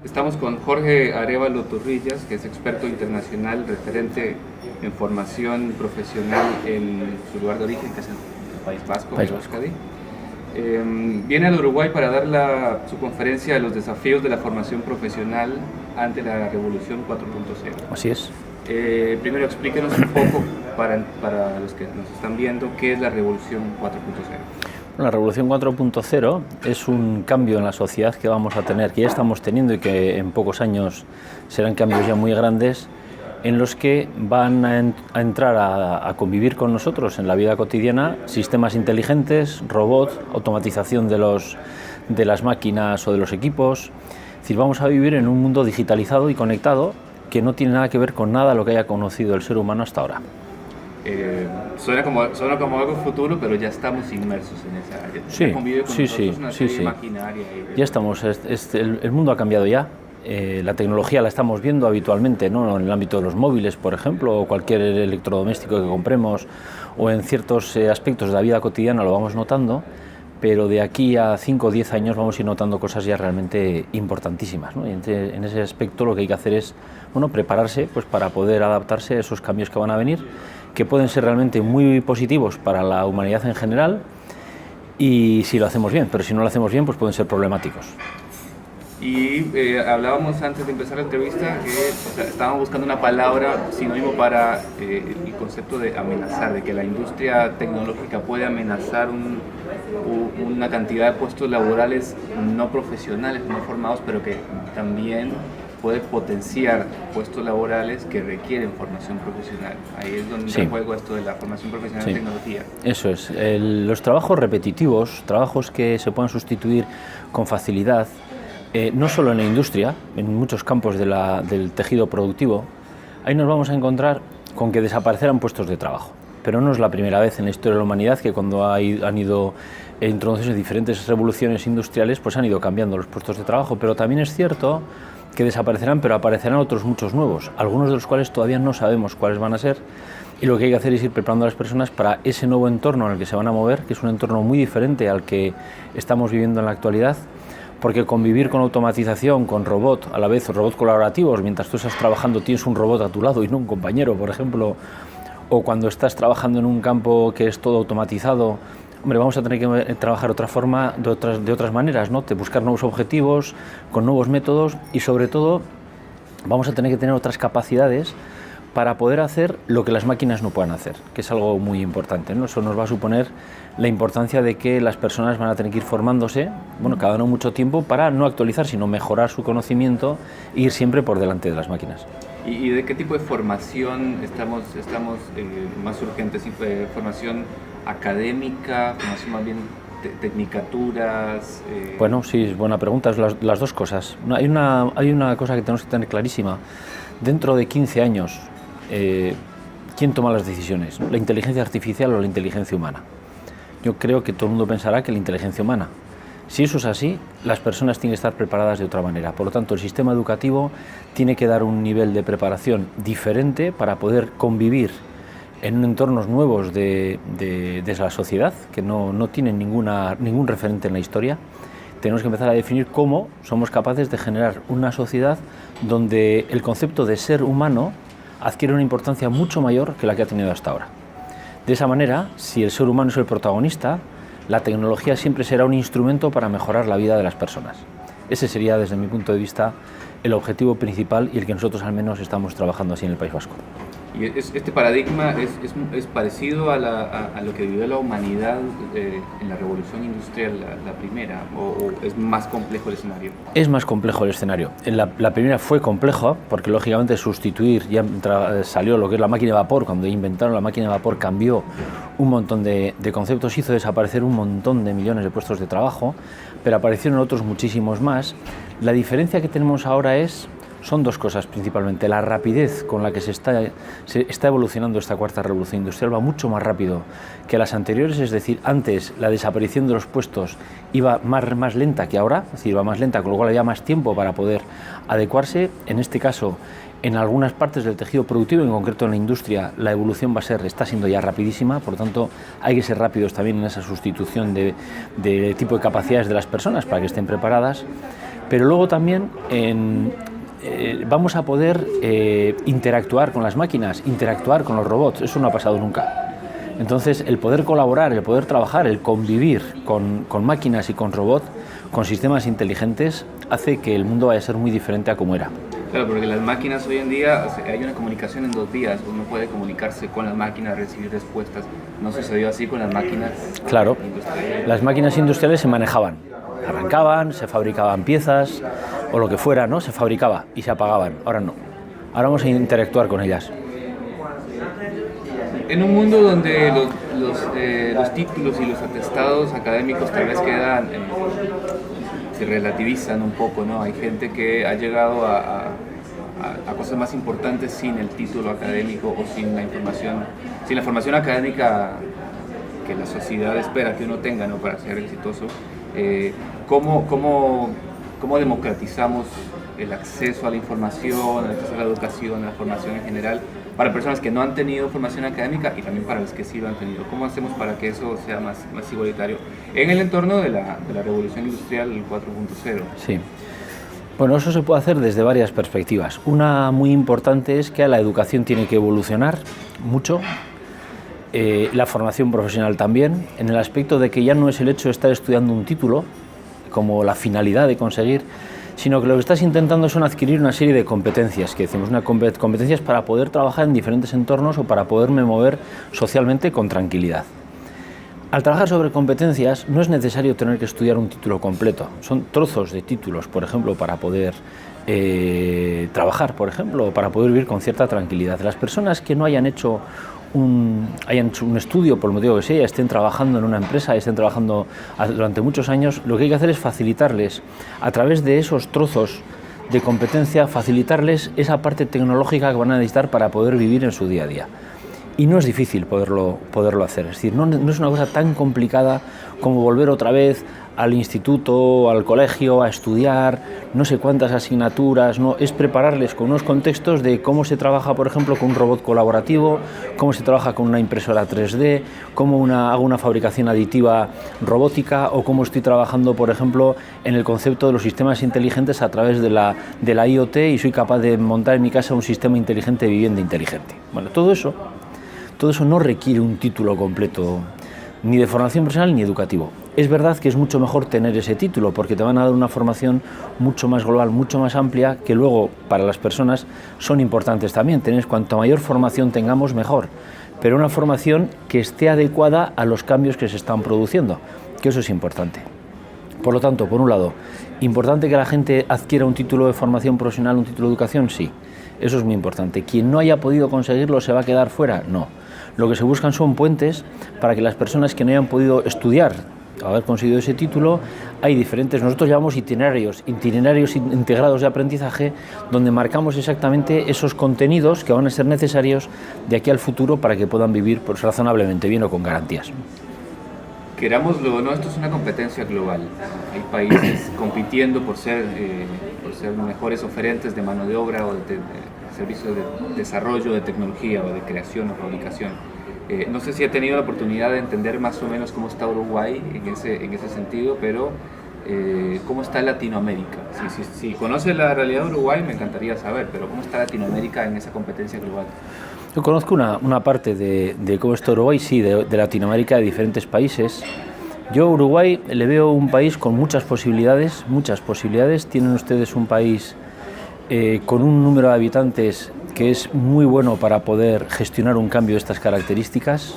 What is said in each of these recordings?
Estamos con Jorge Arévalo Torrillas, que es experto internacional, referente en formación profesional en su lugar de origen, que es el País Vasco, Euskadi. Viene al Uruguay para dar su conferencia de los desafíos de la formación profesional ante la Revolución 4.0. Así es. Primero explíquenos un poco, para los que nos están viendo, qué es la Revolución 4.0. La Revolución 4.0 es un cambio en la sociedad que vamos a tener, que ya estamos teniendo y que en pocos años serán cambios ya muy grandes, en los que van a entrar a convivir con nosotros en la vida cotidiana sistemas inteligentes, robots, automatización de las máquinas o de los equipos. Es decir, vamos a vivir en un mundo digitalizado y conectado que no tiene nada que ver con nada de lo que haya conocido el ser humano hasta ahora. Suena como algo futuro, pero ya estamos inmersos en esa área. Sí. Maquinaria Ya estamos, el mundo ha cambiado ya. La tecnología la estamos viendo habitualmente, ¿no? En el ámbito de los móviles, por ejemplo, o cualquier electrodoméstico que compremos, o en ciertos aspectos de la vida cotidiana lo vamos notando, pero de aquí a 5 o 10 años vamos a ir notando cosas ya realmente importantísimas, ¿no? Y en ese aspecto lo que hay que hacer es, bueno, prepararse pues, para poder adaptarse a esos cambios que van a venir, que pueden ser realmente muy positivos para la humanidad en general, y si lo hacemos bien, pero si no lo hacemos bien, pues pueden ser problemáticos. Y hablábamos antes de empezar la entrevista que estábamos buscando una palabra sinónimo para el concepto de amenazar, de que la industria tecnológica puede amenazar una cantidad de puestos laborales no profesionales, no formados, pero que también puede potenciar puestos laborales que requieren formación profesional. Ahí es donde entra en juego esto de la formación profesional en tecnología. Eso es. Los trabajos repetitivos, trabajos que se puedan sustituir con facilidad, no solo en la industria, en muchos campos del tejido productivo, ahí nos vamos a encontrar con que desaparecerán puestos de trabajo. Pero no es la primera vez en la historia de la humanidad que cuando han ido introduciéndose diferentes revoluciones industriales, pues han ido cambiando los puestos de trabajo. Pero también es cierto que desaparecerán, pero aparecerán otros muchos nuevos, algunos de los cuales todavía no sabemos cuáles van a ser, y lo que hay que hacer es ir preparando a las personas para ese nuevo entorno en el que se van a mover, que es un entorno muy diferente al que estamos viviendo en la actualidad, porque convivir con automatización, con robot, a la vez robots colaborativos, mientras tú estás trabajando tienes un robot a tu lado y no un compañero, por ejemplo, o cuando estás trabajando en un campo que es todo automatizado, hombre, vamos a tener que trabajar de otra forma, de otras maneras, ¿no? De buscar nuevos objetivos, con nuevos métodos, y sobre todo vamos a tener que tener otras capacidades para poder hacer lo que las máquinas no puedan hacer, que es algo muy importante, ¿no? Eso nos va a suponer la importancia de que las personas van a tener que ir formándose, bueno, cada no mucho tiempo, para no actualizar, sino mejorar su conocimiento e ir siempre por delante de las máquinas. ¿Y de qué tipo de formación estamos más urgentes? ¿Formación académica, formación más bien tecnicaturas? Bueno, sí, es buena pregunta, es las dos cosas. Hay una cosa que tenemos que tener clarísima. Dentro de 15 años, ¿quién toma las decisiones? ¿La inteligencia artificial o la inteligencia humana? Yo creo que todo el mundo pensará que la inteligencia humana. Si eso es así, las personas tienen que estar preparadas de otra manera. Por lo tanto, el sistema educativo tiene que dar un nivel de preparación diferente para poder convivir en entornos nuevos de la sociedad, que no tienen ningún referente en la historia. Tenemos que empezar a definir cómo somos capaces de generar una sociedad donde el concepto de ser humano adquiere una importancia mucho mayor que la que ha tenido hasta ahora. De esa manera, si el ser humano es el protagonista, la tecnología siempre será un instrumento para mejorar la vida de las personas. Ese sería, desde mi punto de vista, el objetivo principal y el que nosotros al menos estamos trabajando así en el País Vasco. Y este paradigma es parecido a lo que vivió la humanidad en la revolución industrial, la primera, o es más complejo el escenario. Es más complejo el escenario. La primera fue compleja porque lógicamente sustituir, ya salió lo que es la máquina de vapor. Cuando inventaron la máquina de vapor cambió un montón de conceptos, hizo desaparecer un montón de millones de puestos de trabajo, pero aparecieron otros muchísimos más. La diferencia que tenemos ahora es son dos cosas principalmente. La rapidez con la que se está evolucionando esta cuarta revolución industrial va mucho más rápido que las anteriores, es decir, antes la desaparición de los puestos iba más lenta que ahora, es decir, va más lenta, con lo cual había más tiempo para poder adecuarse. En este caso, en algunas partes del tejido productivo, en concreto en la industria, la evolución está siendo ya rapidísima, por lo tanto hay que ser rápidos también en esa sustitución de tipo de capacidades de las personas para que estén preparadas, pero luego también vamos a poder interactuar con las máquinas, interactuar con los robots, eso no ha pasado nunca. Entonces, el poder colaborar, el poder trabajar, el convivir con máquinas y con robots, con sistemas inteligentes, hace que el mundo vaya a ser muy diferente a como era. Claro, porque las máquinas hoy en día, hay una comunicación en 2 vías, uno puede comunicarse con las máquinas, recibir respuestas. ¿No sucedió así con las máquinas Claro, las máquinas industriales se manejaban, arrancaban, se fabricaban piezas o lo que fuera, ¿no? Se fabricaba y se apagaban. Ahora no, ahora vamos a interactuar con ellas. En un mundo donde los títulos y los atestados académicos tal vez se relativizan un poco, ¿no? Hay gente que ha llegado a cosas más importantes sin el título académico o sin la formación académica que la sociedad espera que uno tenga, ¿no? Para ser exitoso. ¿Cómo democratizamos el acceso a la información, el acceso a la educación, a la formación en general, para personas que no han tenido formación académica y también para los que sí lo han tenido? ¿Cómo hacemos para que eso sea más igualitario en el entorno de la revolución industrial 4.0? Sí. Bueno, eso se puede hacer desde varias perspectivas. Una muy importante es que la educación tiene que evolucionar mucho, la formación profesional también, en el aspecto de que ya no es el hecho de estar estudiando un título como la finalidad de conseguir, sino que lo que estás intentando son adquirir una serie de competencias, que decimos, competencias para poder trabajar en diferentes entornos o para poderme mover socialmente con tranquilidad. Al trabajar sobre competencias no es necesario tener que estudiar un título completo, son trozos de títulos, por ejemplo, para poder trabajar, por ejemplo, o para poder vivir con cierta tranquilidad. Las personas que no hayan hecho un estudio, por el motivo que sea, estén trabajando en una empresa, estén trabajando durante muchos años, lo que hay que hacer es facilitarles, a través de esos trozos de competencia, facilitarles esa parte tecnológica que van a necesitar para poder vivir en su día a día. Y no es difícil poderlo hacer, es decir, no es una cosa tan complicada como volver otra vez al instituto, al colegio, a estudiar no sé cuántas asignaturas, no, es prepararles con unos contextos de cómo se trabaja, por ejemplo, con un robot colaborativo, cómo se trabaja con una impresora 3D, cómo hago una fabricación aditiva robótica o cómo estoy trabajando, por ejemplo, en el concepto de los sistemas inteligentes a través de la IoT y soy capaz de montar en mi casa un sistema inteligente de vivienda inteligente. Bueno, todo eso no requiere un título completo, ni de formación profesional ni educativo. Es verdad que es mucho mejor tener ese título porque te van a dar una formación mucho más global, mucho más amplia, que luego para las personas son importantes también. Cuanto mayor formación tengamos, mejor, pero una formación que esté adecuada a los cambios que se están produciendo, que eso es importante. Por lo tanto, por un lado, ¿importante que la gente adquiera un título de formación profesional, un título de educación? Sí, eso es muy importante. ¿Quien no haya podido conseguirlo se va a quedar fuera? No. Lo que se buscan son puentes para que las personas que no hayan podido estudiar o haber conseguido ese título, hay diferentes, nosotros llamamos itinerarios integrados de aprendizaje, donde marcamos exactamente esos contenidos que van a ser necesarios de aquí al futuro para que puedan vivir pues, razonablemente bien o con garantías. Querámoslo o no, esto es una competencia global. Hay países compitiendo por ser mejores oferentes de mano de obra o de servicios de desarrollo de tecnología o de creación o fabricación. No sé si he tenido la oportunidad de entender más o menos cómo está Uruguay en ese sentido, pero cómo está Latinoamérica. Si conoce la realidad de Uruguay, me encantaría saber, pero cómo está Latinoamérica en esa competencia global. Yo conozco una parte de cómo está Uruguay, sí, de Latinoamérica, de diferentes países. Yo a Uruguay le veo un país con muchas posibilidades. Tienen ustedes un país con un número de habitantes que es muy bueno para poder gestionar un cambio de estas características.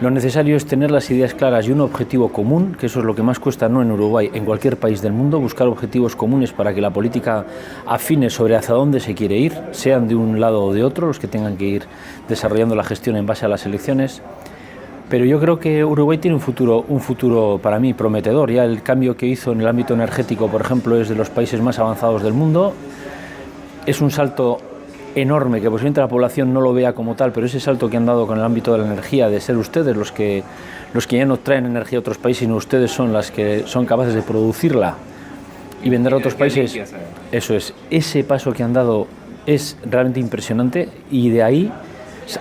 Lo necesario es tener las ideas claras y un objetivo común, que eso es lo que más cuesta, no en Uruguay, en cualquier país del mundo, buscar objetivos comunes para que la política afine sobre hacia dónde se quiere ir, sean de un lado o de otro, los que tengan que ir desarrollando la gestión en base a las elecciones. Pero yo creo que Uruguay tiene un futuro para mí prometedor. Ya el cambio que hizo en el ámbito energético, por ejemplo, es de los países más avanzados del mundo. es un salto enorme, que posiblemente la población no lo vea como tal, pero ese salto que han dado con el ámbito de la energía, de ser ustedes los que ya no traen energía a otros países, sino ustedes son las que son capaces de producirla y vender a otros países, eso es, ese paso que han dado es realmente impresionante, y de ahí,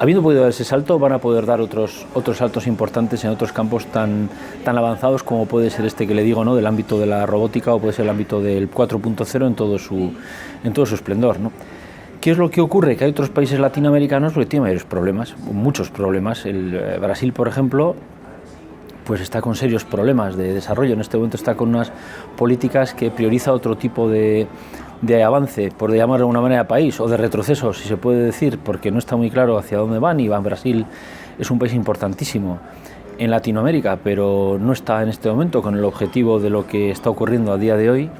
habiendo podido dar ese salto, van a poder dar otros saltos importantes en otros campos tan avanzados como puede ser este que le digo, ¿no?, del ámbito de la robótica, o puede ser el ámbito del 4.0 en todo su esplendor, ¿no? ¿Qué es lo que ocurre? Que hay otros países latinoamericanos que tienen mayores problemas, muchos problemas. Brasil, por ejemplo, pues está con serios problemas de desarrollo. En este momento está con unas políticas que prioriza otro tipo de avance, por llamarlo de alguna manera, país, o de retroceso, si se puede decir, porque no está muy claro hacia dónde van. Y Brasil es un país importantísimo en Latinoamérica, pero no está en este momento con el objetivo de lo que está ocurriendo a día de hoy.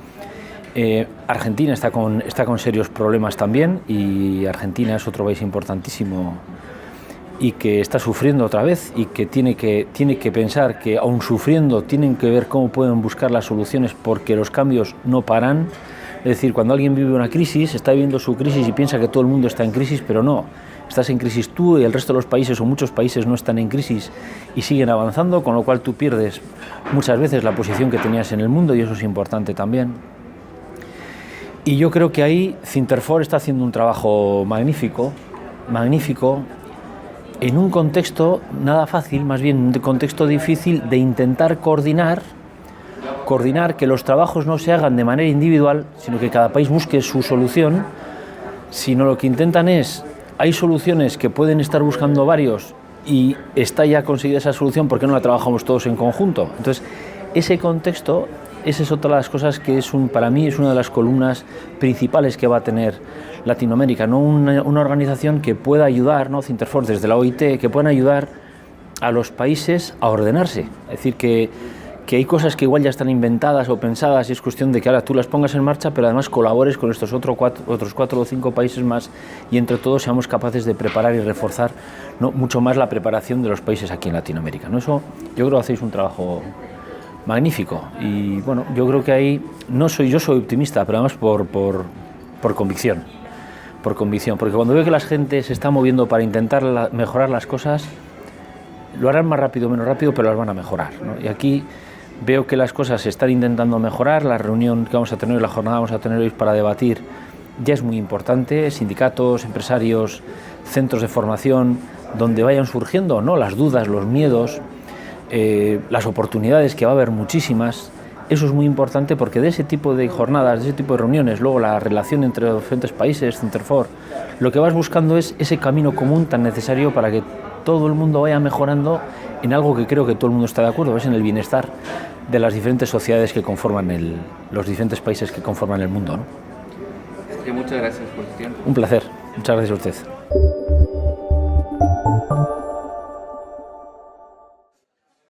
Argentina está con serios problemas también, y Argentina es otro país importantísimo y que está sufriendo otra vez, y que tiene que pensar que, aun sufriendo, tienen que ver cómo pueden buscar las soluciones, porque los cambios no paran. Es decir, cuando alguien vive una crisis, está viviendo su crisis y piensa que todo el mundo está en crisis, pero no. Estás en crisis tú, y el resto de los países, o muchos países, no están en crisis y siguen avanzando, con lo cual tú pierdes muchas veces la posición que tenías en el mundo, y eso es importante también. Y yo creo que ahí Cinterfor está haciendo un trabajo magnífico, en un contexto nada fácil, más bien un contexto difícil, de intentar coordinar que los trabajos no se hagan de manera individual, sino que cada país busque su solución, sino lo que intentan es, hay soluciones que pueden estar buscando varios y está ya conseguida esa solución, ¿por qué no la trabajamos todos en conjunto? Entonces, ese contexto, esa es otra de las cosas que para mí es una de las columnas principales que va a tener Latinoamérica, ¿no? Una organización que pueda ayudar, ¿no?, Cinterfor desde la OIT, que puedan ayudar a los países a ordenarse. Es decir, que hay cosas que igual ya están inventadas o pensadas, y es cuestión de que ahora tú las pongas en marcha, pero además colabores con estos otros 4 o 5 países más, y entre todos seamos capaces de preparar y reforzar, ¿no?, mucho más la preparación de los países aquí en Latinoamérica, ¿no? Eso, yo creo que hacéis un trabajo magnífico, y bueno, yo creo que ahí yo soy optimista, pero además por convicción, porque cuando veo que la gente se está moviendo para intentar mejorar las cosas, lo harán más rápido o menos rápido, pero las van a mejorar, ¿no? Y aquí veo que las cosas se están intentando mejorar. La reunión que vamos a tener, la jornada que vamos a tener hoy para debatir, ya es muy importante. Sindicatos, empresarios, centros de formación, donde vayan surgiendo, ¿no?, las dudas, los miedos, las oportunidades, que va a haber muchísimas. Eso es muy importante, porque de ese tipo de jornadas, de ese tipo de reuniones, luego la relación entre los diferentes países, Cinterfor, lo que vas buscando es ese camino común tan necesario para que todo el mundo vaya mejorando en algo que creo que todo el mundo está de acuerdo, es en el bienestar de las diferentes sociedades que conforman los diferentes países que conforman el mundo, ¿no? Muchas gracias por tu tiempo. Un placer. Muchas gracias a usted.